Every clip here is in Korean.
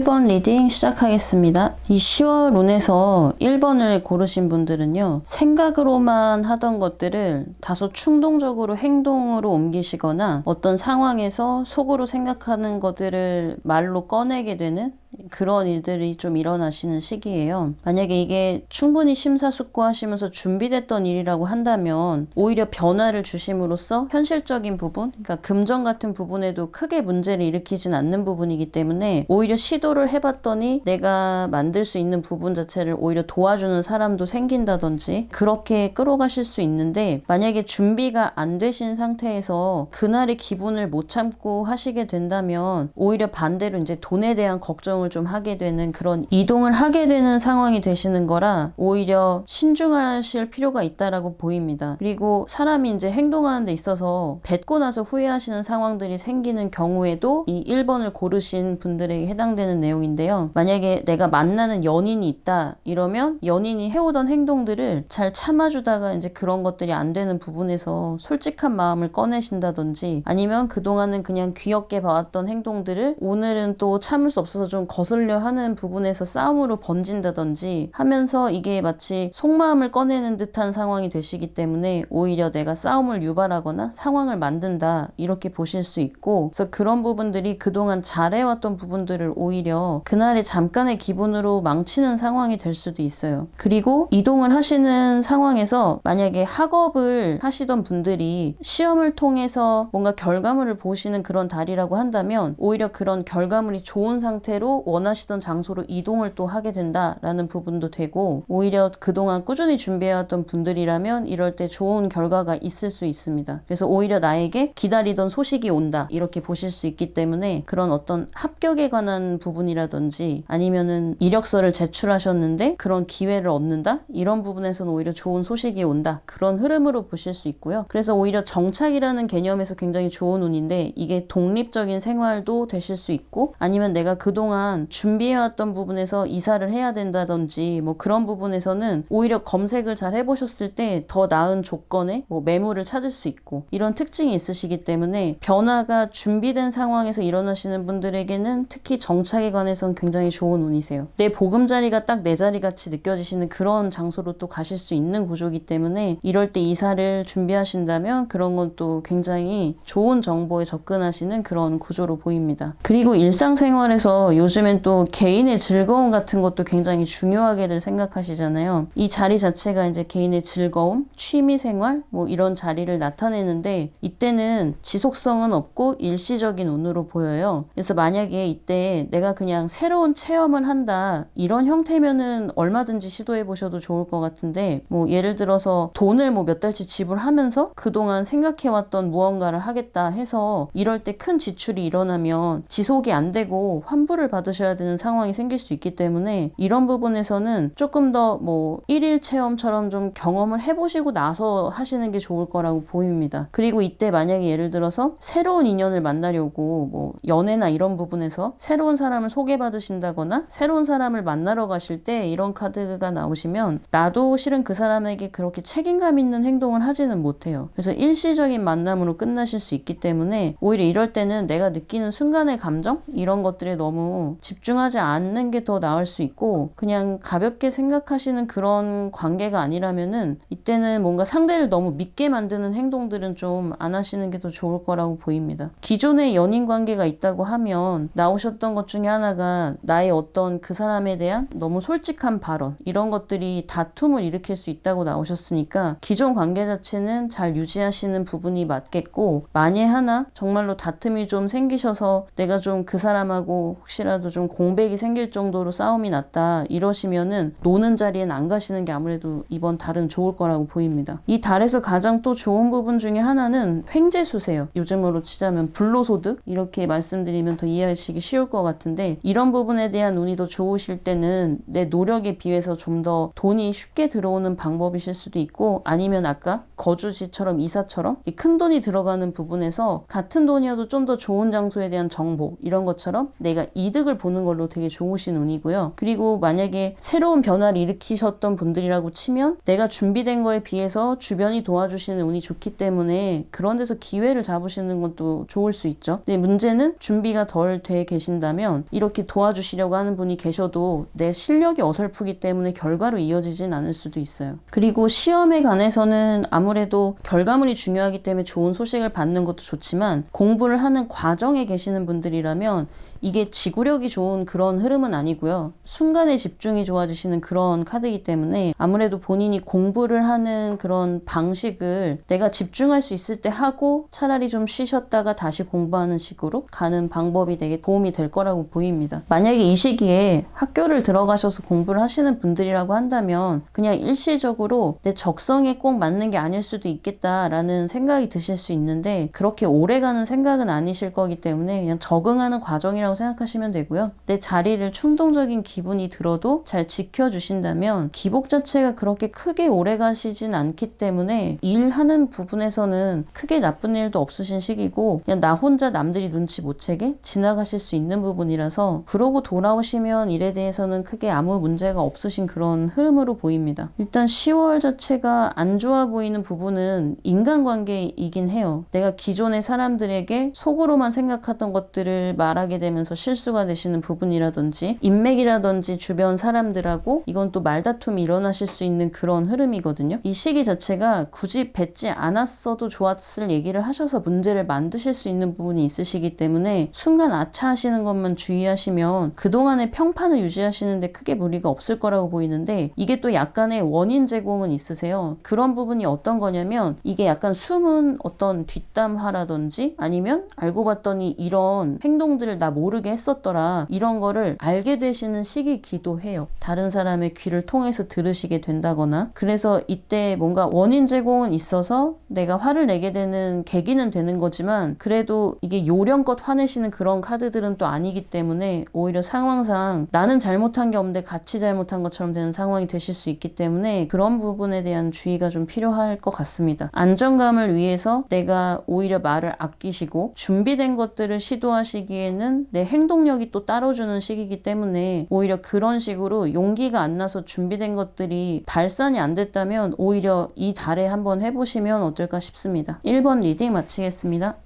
1번 리딩 시작하겠습니다. 이 10월 운에서 1번을 고르신 분들은요, 생각으로만 하던 것들을 다소 충동적으로 행동으로 옮기시거나 어떤 상황에서 속으로 생각하는 것들을 말로 꺼내게 되는 그런 일들이 좀 일어나시는 시기예요. 만약에 이게 충분히 심사숙고하시면서 준비됐던 일이라고 한다면 오히려 변화를 주심으로써 현실적인 부분, 그러니까 금전 같은 부분에도 크게 문제를 일으키진 않는 부분이기 때문에 오히려 시도를 해봤더니 내가 만들 수 있는 부분 자체를 오히려 도와주는 사람도 생긴다든지 그렇게 끌어가실 수 있는데, 만약에 준비가 안 되신 상태에서 그날의 기분을 못 참고 하시게 된다면 오히려 반대로 이제 돈에 대한 걱정을 좀 하게 되는, 그런 이동을 하게 되는 상황이 되시는 거라 오히려 신중하실 필요가 있다라고 보입니다. 그리고 사람이 이제 행동하는 데 있어서 뱉고 나서 후회하시는 상황들이 생기는 경우에도 이 1번을 고르신 분들에게 해당되는 내용인데요. 만약에 내가 만나는 연인이 있다 이러면 연인이 해오던 행동들을 잘 참아주다가 이제 그런 것들이 안 되는 부분에서 솔직한 마음을 꺼내신다든지, 아니면 그동안은 그냥 귀엽게 봐왔던 행동들을 오늘은 또 참을 수 없어서 좀 거슬려 하는 부분에서 싸움으로 번진다든지 하면서 이게 마치 속마음을 꺼내는 듯한 상황이 되시기 때문에 오히려 내가 싸움을 유발하거나 상황을 만든다 이렇게 보실 수 있고, 그래서 그런 부분들이 그동안 잘해왔던 부분들을 오히려 그날의 잠깐의 기분으로 망치는 상황이 될 수도 있어요. 그리고 이동을 하시는 상황에서 만약에 학업을 하시던 분들이 시험을 통해서 뭔가 결과물을 보시는 그런 달이라고 한다면 오히려 그런 결과물이 좋은 상태로 원하시던 장소로 이동을 또 하게 된다라는 부분도 되고, 오히려 그동안 꾸준히 준비해왔던 분들이라면 이럴 때 좋은 결과가 있을 수 있습니다. 그래서 오히려 나에게 기다리던 소식이 온다 이렇게 보실 수 있기 때문에 그런 어떤 합격에 관한 부분이라든지 아니면은 이력서를 제출하셨는데 그런 기회를 얻는다 이런 부분에서는 오히려 좋은 소식이 온다, 그런 흐름으로 보실 수 있고요. 그래서 오히려 정착이라는 개념에서 굉장히 좋은 운인데, 이게 독립적인 생활도 되실 수 있고, 아니면 내가 그동안 준비해왔던 부분에서 이사를 해야 된다든지 뭐 그런 부분에서는 오히려 검색을 잘 해보셨을 때 더 나은 조건의 뭐 매물을 찾을 수 있고 이런 특징이 있으시기 때문에 변화가 준비된 상황에서 일어나시는 분들에게는 특히 정착에 관해서는 굉장히 좋은 운이세요. 내 보금자리가 딱 내 자리 같이 느껴지시는 그런 장소로 또 가실 수 있는 구조이기 때문에 이럴 때 이사를 준비하신다면 그런 건 또 굉장히 좋은 정보에 접근하시는 그런 구조로 보입니다. 그리고 일상생활에서 요즘엔 또 개인의 즐거움 같은 것도 굉장히 중요하게들 생각하시잖아요. 이 자리 자체가 이제 개인의 즐거움, 취미생활 뭐 이런 자리를 나타내는데, 이때는 지속성은 없고 일시적인 운으로 보여요. 그래서 만약에 이때 내가 그냥 새로운 체험을 한다 이런 형태면은 얼마든지 시도해 보셔도 좋을 것 같은데, 뭐 예를 들어서 돈을 뭐 몇 달치 지불하면서 그동안 생각해왔던 무언가를 하겠다 해서 이럴 때 큰 지출이 일어나면 지속이 안 되고 환불을 받으셔야 되는 상황이 생길 수 있기 때문에 이런 부분에서는 조금 더 뭐 1일 체험처럼 좀 경험을 해보시고 나서 하시는 게 좋을 거라고 보입니다. 그리고 이때 만약에 예를 들어서 새로운 인연을 만나려고 뭐 연애나 이런 부분에서 새로운 사람을 소개받으신다거나 새로운 사람을 만나러 가실 때 이런 카드가 나오시면 나도 실은 그 사람에게 그렇게 책임감 있는 행동을 하지는 못해요. 그래서 일시적인 만남으로 끝나실 수 있기 때문에 오히려 이럴 때는 내가 느끼는 순간의 감정 이런 것들에 너무 집중하지 않는 게 더 나을 수 있고, 그냥 가볍게 생각하시는 그런 관계가 아니라면은 이때는 뭔가 상대를 너무 믿게 만드는 행동들은 좀 안 하시는 게 더 좋을 거라고 보입니다. 기존에 연인 관계가 있다고 하면 나오셨던 것 중에 하나가 나의 어떤 그 사람에 대한 너무 솔직한 발언 이런 것들이 다툼을 일으킬 수 있다고 나오셨으니까 기존 관계 자체는 잘 유지하시는 부분이 맞겠고, 만에 하나 정말로 다툼이 좀 생기셔서 내가 좀 그 사람하고 혹시라도 좀 공백이 생길 정도로 싸움이 났다 이러시면은 노는 자리엔 안 가시는 게 아무래도 이번 달은 좋을 거라고 보입니다. 이 달에서 가장 또 좋은 부분 중에 하나는 횡재수세요. 요즘으로 치자면 불로소득 이렇게 말씀드리면 더 이해하시기 쉬울 것 같은데, 이런 부분에 대한 운이 더 좋으실 때는 내 노력에 비해서 좀 더 돈이 쉽게 들어오는 방법이실 수도 있고, 아니면 아까 거주지처럼 이사처럼 큰 돈이 들어가는 부분에서 같은 돈이어도 좀 더 좋은 장소에 대한 정보 이런 것처럼 내가 이득을 본 보는 걸로 되게 좋으신 운이고요. 그리고 만약에 새로운 변화를 일으키셨던 분들이라고 치면 내가 준비된 거에 비해서 주변이 도와주시는 운이 좋기 때문에 그런 데서 기회를 잡으시는 것도 좋을 수 있죠. 근데 문제는 준비가 덜 돼 계신다면 이렇게 도와주시려고 하는 분이 계셔도 내 실력이 어설프기 때문에 결과로 이어지진 않을 수도 있어요. 그리고 시험에 관해서는 아무래도 결과물이 중요하기 때문에 좋은 소식을 받는 것도 좋지만 공부를 하는 과정에 계시는 분들이라면 이게 지구력이 좋은 그런 흐름은 아니고요. 순간의 집중이 좋아지시는 그런 카드이기 때문에 아무래도 본인이 공부를 하는 그런 방식을 내가 집중할 수 있을 때 하고 차라리 좀 쉬셨다가 다시 공부하는 식으로 가는 방법이 되게 도움이 될 거라고 보입니다. 만약에 이 시기에 학교를 들어가셔서 공부를 하시는 분들이라고 한다면 그냥 일시적으로 내 적성에 꼭 맞는 게 아닐 수도 있겠다라는 생각이 드실 수 있는데 그렇게 오래가는 생각은 아니실 거기 때문에 그냥 적응하는 과정이라고 생각하시면 되고요. 내 자리를 충동적인 기분이 들어도 잘 지켜주신다면 기복 자체가 그렇게 크게 오래 가시진 않기 때문에 일하는 부분에서는 크게 나쁜 일도 없으신 시기고 그냥 나 혼자 남들이 눈치 못 채게 지나가실 수 있는 부분이라서 그러고 돌아오시면 일에 대해서는 크게 아무 문제가 없으신 그런 흐름으로 보입니다. 일단 10월 자체가 안 좋아 보이는 부분은 인간관계이긴 해요. 내가 기존의 사람들에게 속으로만 생각하던 것들을 말하게 되면 실수가 되시는 부분이라든지 인맥이라든지 주변 사람들하고 이건 또 말다툼이 일어나실 수 있는 그런 흐름이거든요. 이 시기 자체가 굳이 뱉지 않았어도 좋았을 얘기를 하셔서 문제를 만드실 수 있는 부분이 있으시기 때문에 순간 아차하시는 것만 주의하시면 그동안의 평판을 유지하시는데 크게 무리가 없을 거라고 보이는데 이게 또 약간의 원인 제공은 있으세요. 그런 부분이 어떤 거냐면 이게 약간 숨은 어떤 뒷담화라든지 아니면 알고 봤더니 이런 행동들을 나 모르게 했었더라 이런 거를 알게 되시는 시기이기도 해요. 다른 사람의 귀를 통해서 들으시게 된다거나 그래서 이때 뭔가 원인 제공은 있어서 내가 화를 내게 되는 계기는 되는 거지만 그래도 이게 요령껏 화내시는 그런 카드들은 또 아니기 때문에 오히려 상황상 나는 잘못한 게 없는데 같이 잘못한 것처럼 되는 상황이 되실 수 있기 때문에 그런 부분에 대한 주의가 좀 필요할 것 같습니다. 안정감을 위해서 내가 오히려 말을 아끼시고 준비된 것들을 시도하시기에는 내 행동력이 또 따라주는 시기이기 때문에 오히려 그런 식으로 용기가 안 나서 준비된 것들이 발산이 안 됐다면 오히려 이 달에 한번 해보시면 어떨까 싶습니다. 1번 리딩 마치겠습니다.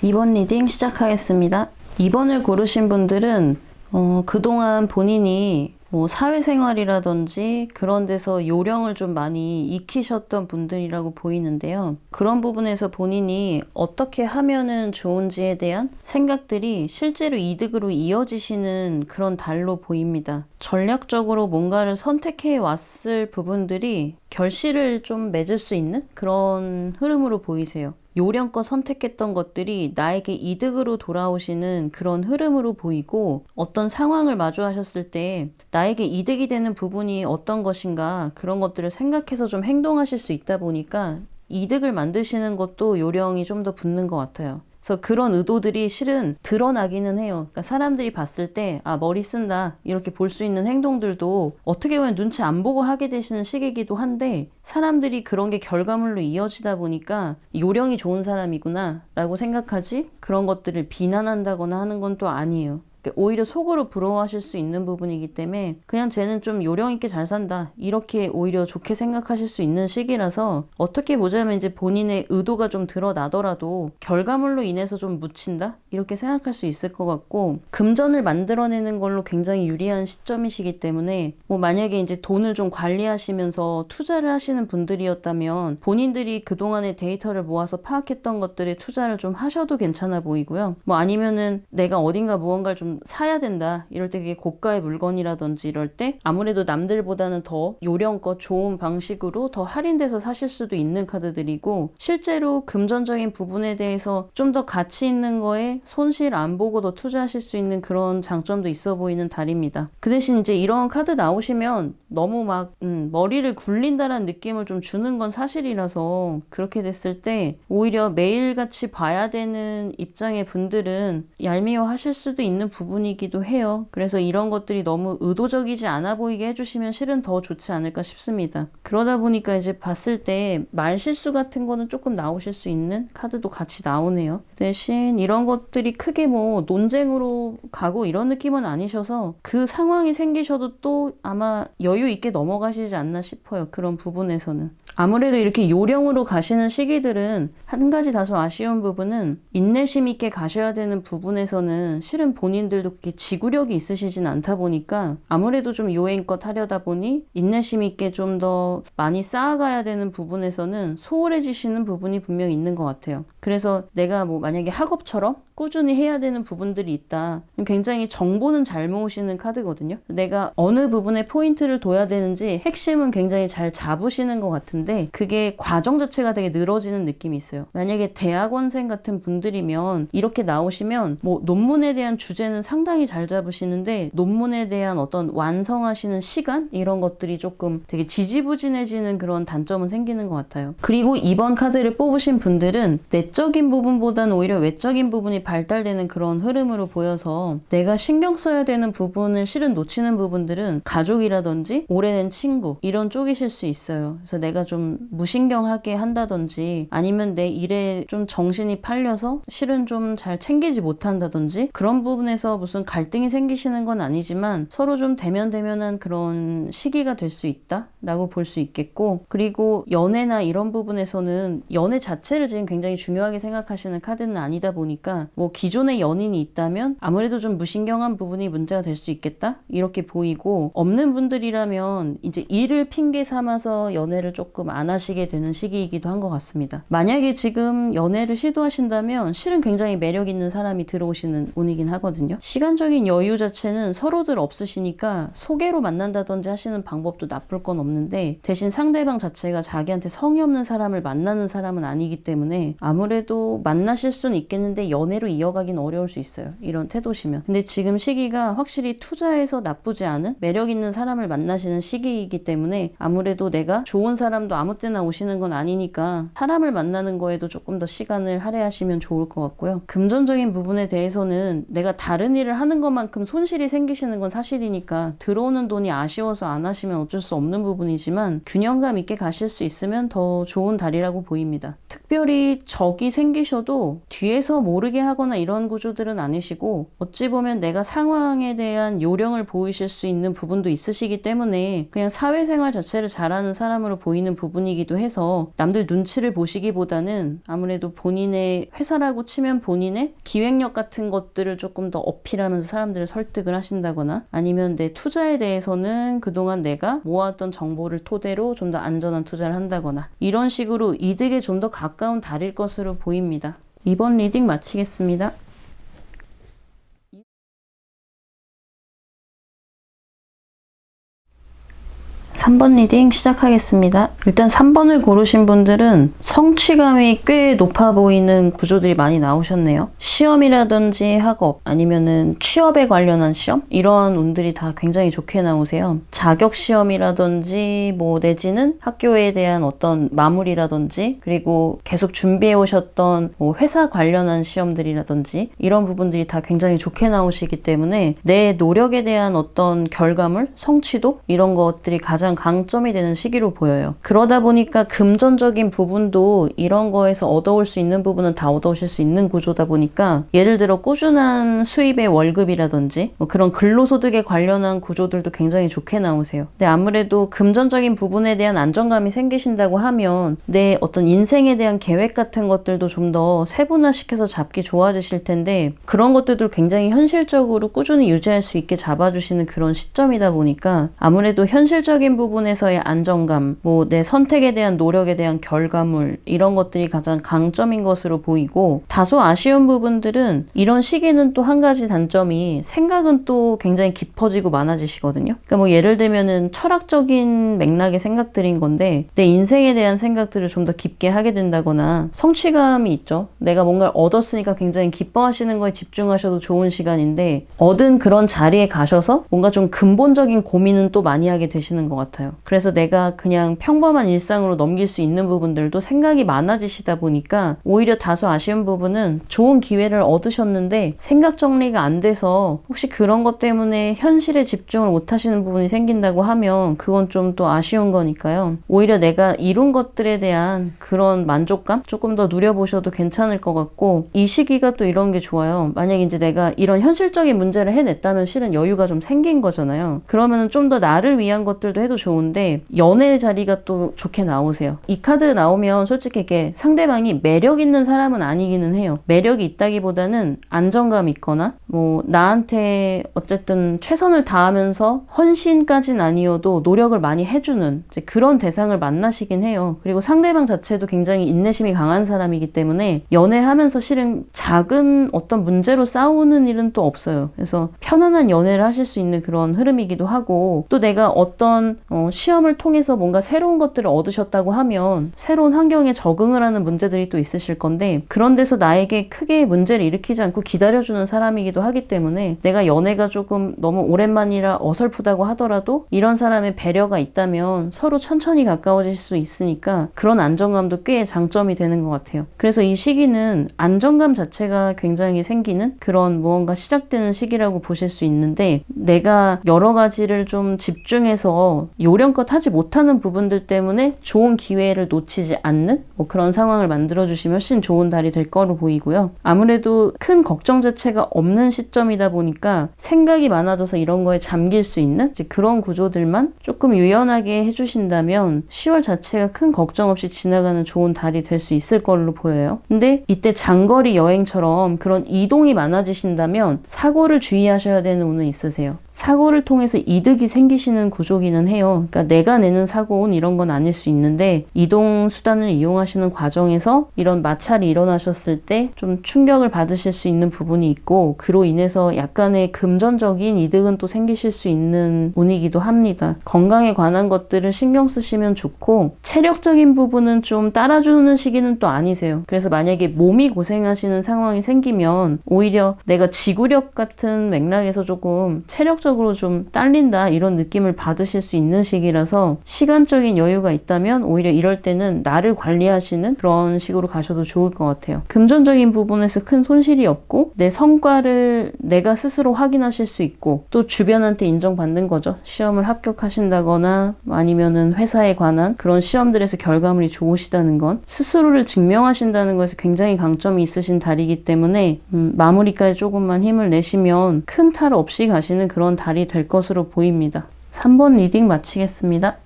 2번 리딩 시작하겠습니다. 2번을 고르신 분들은 그동안 본인이 사회생활이라든지 그런 데서 요령을 좀 많이 익히셨던 분들이라고 보이는데요. 그런 부분에서 본인이 어떻게 하면은 좋은지에 대한 생각들이 실제로 이득으로 이어지시는 그런 달로 보입니다. 전략적으로 뭔가를 선택해 왔을 부분들이 결실을 좀 맺을 수 있는 그런 흐름으로 보이세요. 요령껏 선택했던 것들이 나에게 이득으로 돌아오시는 그런 흐름으로 보이고 어떤 상황을 마주하셨을 때 나에게 이득이 되는 부분이 어떤 것인가 그런 것들을 생각해서 좀 행동하실 수 있다 보니까 이득을 만드시는 것도 요령이 좀 더 붙는 것 같아요. 그래서 그런 의도들이 실은 드러나기는 해요. 그러니까 사람들이 봤을 때 머리 쓴다 이렇게 볼 수 있는 행동들도 어떻게 보면 눈치 안 보고 하게 되시는 시기이기도 한데 사람들이 그런 게 결과물로 이어지다 보니까 요령이 좋은 사람이구나 라고 생각하지 그런 것들을 비난한다거나 하는 건 또 아니에요. 오히려 속으로 부러워하실 수 있는 부분이기 때문에 그냥 쟤는 좀 요령 있게 잘 산다 이렇게 오히려 좋게 생각하실 수 있는 시기라서 어떻게 보자면 이제 본인의 의도가 좀 드러나더라도 결과물로 인해서 좀 묻힌다 이렇게 생각할 수 있을 것 같고 금전을 만들어내는 걸로 굉장히 유리한 시점이시기 때문에 만약에 이제 돈을 좀 관리하시면서 투자를 하시는 분들이었다면 본인들이 그동안의 데이터를 모아서 파악했던 것들에 투자를 좀 하셔도 괜찮아 보이고요. 아니면은 내가 어딘가 무언가를 좀 사야 된다 이럴 때 그게 고가의 물건이라든지 이럴 때 아무래도 남들보다는 더 요령껏 좋은 방식으로 더 할인돼서 사실 수도 있는 카드들이고 실제로 금전적인 부분에 대해서 좀 더 가치 있는 거에 손실 안 보고 더 투자하실 수 있는 그런 장점도 있어 보이는 달입니다. 그 대신 이제 이런 카드 나오시면 너무 막 머리를 굴린다라는 느낌을 좀 주는 건 사실이라서 그렇게 됐을 때 오히려 매일같이 봐야 되는 입장의 분들은 얄미워 하실 수도 있는 부분이기도 해요. 그래서 이런 것들이 너무 의도적이지 않아 보이게 해주시면 실은 더 좋지 않을까 싶습니다. 그러다 보니까 이제 봤을 때 말실수 같은 거는 조금 나오실 수 있는 카드도 같이 나오네요. 대신 이런 것들이 크게 뭐 논쟁으로 가고 이런 느낌은 아니셔서 그 상황이 생기셔도 또 아마 여유 있게 넘어가시지 않나 싶어요. 그런 부분에서는. 아무래도 이렇게 요령으로 가시는 시기들은 한 가지 다소 아쉬운 부분은 인내심 있게 가셔야 되는 부분에서는 실은 본인들도 그렇게 지구력이 있으시진 않다 보니까 아무래도 좀 요행껏 하려다 보니 인내심 있게 좀 더 많이 쌓아가야 되는 부분에서는 소홀해지시는 부분이 분명히 있는 것 같아요. 그래서 내가 뭐 만약에 학업처럼 꾸준히 해야 되는 부분들이 있다. 굉장히 정보는 잘 모으시는 카드거든요. 내가 어느 부분에 포인트를 둬야 되는지 핵심은 굉장히 잘 잡으시는 것 같은데 그게 과정 자체가 되게 늘어지는 느낌이 있어요. 만약에 대학원생 같은 분들이면 이렇게 나오시면 뭐 논문에 대한 주제는 상당히 잘 잡으시는데 논문에 대한 어떤 완성하시는 시간? 이런 것들이 조금 되게 지지부진해지는 그런 단점은 생기는 것 같아요. 그리고 이번 카드를 뽑으신 분들은 내적인 부분보다는 오히려 외적인 부분이 발달되는 그런 흐름으로 보여서 내가 신경 써야 되는 부분을 실은 놓치는 부분들은 가족이라든지 오래된 친구 이런 쪽이실 수 있어요. 그래서 내가 좀 무신경하게 한다든지 아니면 내 일에 좀 정신이 팔려서 실은 좀 잘 챙기지 못한다든지 그런 부분에서 무슨 갈등이 생기시는 건 아니지만 서로 좀 대면대면한 그런 시기가 될 수 있다 라고 볼 수 있겠고 그리고 연애나 이런 부분에서는 연애 자체를 지금 굉장히 중요하게 생각하시는 카드는 아니다 보니까 뭐 기존에 연인이 있다면 아무래도 좀 무신경한 부분이 문제가 될 수 있겠다 이렇게 보이고 없는 분들이라면 이제 일을 핑계 삼아서 연애를 조금 안 하시게 되는 시기이기도 한 것 같습니다. 만약에 지금 연애를 시도하신다면 실은 굉장히 매력 있는 사람이 들어오시는 운이긴 하거든요. 시간적인 여유 자체는 서로들 없으시니까 소개로 만난다든지 하시는 방법도 나쁠 건 없는데 대신 상대방 자체가 자기한테 성의 없는 사람을 만나는 사람은 아니기 때문에 아무래도 만나실 수는 있겠는데 연애로 이어가긴 어려울 수 있어요. 이런 태도시면. 근데 지금 시기가 확실히 투자해서 나쁘지 않은 매력 있는 사람을 만나시는 시기이기 때문에 아무래도 내가 좋은 사람도 아무 때나 오시는 건 아니니까 사람을 만나는 거에도 조금 더 시간을 할애하시면 좋을 것 같고요. 금전적인 부분에 대해서는 내가 다른 일을 하는 것만큼 손실이 생기시는 건 사실이니까 들어오는 돈이 아쉬워서 안 하시면 어쩔 수 없는 부분이지만 균형감 있게 가실 수 있으면 더 좋은 달이라고 보입니다. 특별히 적이 생기셔도 뒤에서 모르게 하거나 이런 구조들은 아니시고 어찌 보면 내가 상황에 대한 요령을 보이실 수 있는 부분도 있으시기 때문에 그냥 사회생활 자체를 잘하는 사람으로 보이는 부분이기도 해서 남들 눈치를 보시기보다는 아무래도 본인의 회사라고 치면 본인의 기획력 같은 것들을 조금 더 어필하면서 사람들을 설득을 하신다거나 아니면 내 투자에 대해서는 그동안 내가 모았던 정보를 토대로 좀 더 안전한 투자를 한다거나 이런 식으로 이득에 좀 더 가까운 달일 것으로 보입니다. 이번 리딩 마치겠습니다. 3번 리딩 시작하겠습니다. 일단 3번을 고르신 분들은 성취감이 꽤 높아 보이는 구조들이 많이 나오셨네요. 시험이라든지 학업 아니면은 취업에 관련한 시험 이런 운들이 다 굉장히 좋게 나오세요. 자격 시험이라든지 뭐 내지는 학교에 대한 어떤 마무리라든지 그리고 계속 준비해 오셨던 뭐 회사 관련한 시험들이라든지 이런 부분들이 다 굉장히 좋게 나오시기 때문에 내 노력에 대한 어떤 결과물, 성취도 이런 것들이 가장 강점이 되는 시기로 보여요. 그러다 보니까 금전적인 부분도 이런 거에서 얻어올 수 있는 부분은 다 얻어오실 수 있는 구조다 보니까 예를 들어 꾸준한 수입의 월급이라든지 뭐 그런 근로소득에 관련한 구조들도 굉장히 좋게 나오세요. 근데 아무래도 금전적인 부분에 대한 안정감이 생기신다고 하면 내 어떤 인생에 대한 계획 같은 것들도 좀 더 세분화시켜서 잡기 좋아지실 텐데 그런 것들도 굉장히 현실적으로 꾸준히 유지할 수 있게 잡아주시는 그런 시점이다 보니까 아무래도 현실적인 부분에서의 안정감, 뭐 내 선택에 대한 노력에 대한 결과물 이런 것들이 가장 강점인 것으로 보이고, 다소 아쉬운 부분들은 이런 시기는 또 한 가지 단점이 생각은 또 굉장히 깊어지고 많아지시거든요. 그러니까 뭐 예를 들면은 철학적인 맥락의 생각들인 건데 내 인생에 대한 생각들을 좀 더 깊게 하게 된다거나 성취감이 있죠. 내가 뭔가를 얻었으니까 굉장히 기뻐하시는 거에 집중하셔도 좋은 시간인데 얻은 그런 자리에 가셔서 뭔가 좀 근본적인 고민은 또 많이 하게 되시는 것 같아요. 그래서 내가 그냥 평범한 일상으로 넘길 수 있는 부분들도 생각이 많아지시다 보니까 오히려 다소 아쉬운 부분은 좋은 기회를 얻으셨는데 생각 정리가 안 돼서 혹시 그런 것 때문에 현실에 집중을 못 하시는 부분이 생긴다고 하면 그건 좀 또 아쉬운 거니까요. 오히려 내가 이룬 것들에 대한 그런 만족감 조금 더 누려보셔도 괜찮을 것 같고, 이 시기가 또 이런 게 좋아요. 만약에 이제 내가 이런 현실적인 문제를 해냈다면 실은 여유가 좀 생긴 거잖아요. 그러면 좀 더 나를 위한 것들도 해도 좋은데 연애 자리가 또 좋게 나오세요. 이 카드 나오면 솔직히 이게 상대방이 매력 있는 사람은 아니기는 해요. 매력이 있다기보다는 안정감이 있거나 뭐 나한테 어쨌든 최선을 다하면서 헌신까진 아니어도 노력을 많이 해주는 이제 그런 대상을 만나시긴 해요. 그리고 상대방 자체도 굉장히 인내심이 강한 사람이기 때문에 연애하면서 실은 작은 어떤 문제로 싸우는 일은 또 없어요. 그래서 편안한 연애를 하실 수 있는 그런 흐름이기도 하고, 또 내가 어떤 시험을 통해서 뭔가 새로운 것들을 얻으셨다고 하면 새로운 환경에 적응을 하는 문제들이 또 있으실 건데 그런 데서 나에게 크게 문제를 일으키지 않고 기다려주는 사람이기도 하기 때문에 내가 연애가 조금 너무 오랜만이라 어설프다고 하더라도 이런 사람의 배려가 있다면 서로 천천히 가까워질 수 있으니까 그런 안정감도 꽤 장점이 되는 것 같아요. 그래서 이 시기는 안정감 자체가 굉장히 생기는 그런 무언가 시작되는 시기라고 보실 수 있는데, 내가 여러 가지를 좀 집중해서 요령껏 하지 못하는 부분들 때문에 좋은 기회를 놓치지 않는 뭐 그런 상황을 만들어주시면 훨씬 좋은 달이 될 거로 보이고요. 아무래도 큰 걱정 자체가 없는 시점이다 보니까 생각이 많아져서 이런 거에 잠길 수 있는 그런 구조들만 조금 유연하게 해주신다면 10월 자체가 큰 걱정 없이 지나가는 좋은 달이 될 수 있을 걸로 보여요. 근데 이때 장거리 여행처럼 그런 이동이 많아지신다면 사고를 주의하셔야 되는 운은 있으세요. 사고를 통해서 이득이 생기시는 구조기는 해요. 그러니까 내가 내는 사고는 이런 건 아닐 수 있는데 이동 수단을 이용하시는 과정에서 이런 마찰이 일어나셨을 때 좀 충격을 받으실 수 있는 부분이 있고, 그로 인해서 약간의 금전적인 이득은 또 생기실 수 있는 운이기도 합니다. 건강에 관한 것들을 신경 쓰시면 좋고, 체력적인 부분은 좀 따라주는 시기는 또 아니세요. 그래서 만약에 몸이 고생하시는 상황이 생기면 오히려 내가 지구력 같은 맥락에서 조금 체력적으로 좀 딸린다 이런 느낌을 받으실 수 있는 시기라서 시간적인 여유가 있다면 오히려 이럴 때는 나를 관리하시는 그런 식으로 가셔도 좋을 것 같아요. 금전적인 부분에서 큰 손실이 없고 내 성과를 내가 스스로 확인하실 수 있고 또 주변한테 인정받는 거죠. 시험을 합격하신다거나 아니면은 회사에 관한 그런 시험들에서 결과물이 좋으시다는 건 스스로를 증명하신다는 것에 굉장히 강점이 있으신 달이기 때문에 마무리까지 조금만 힘을 내시면 큰 탈 없이 가시는 그런 달이 될 것으로 보입니다. 3번 리딩 마치겠습니다.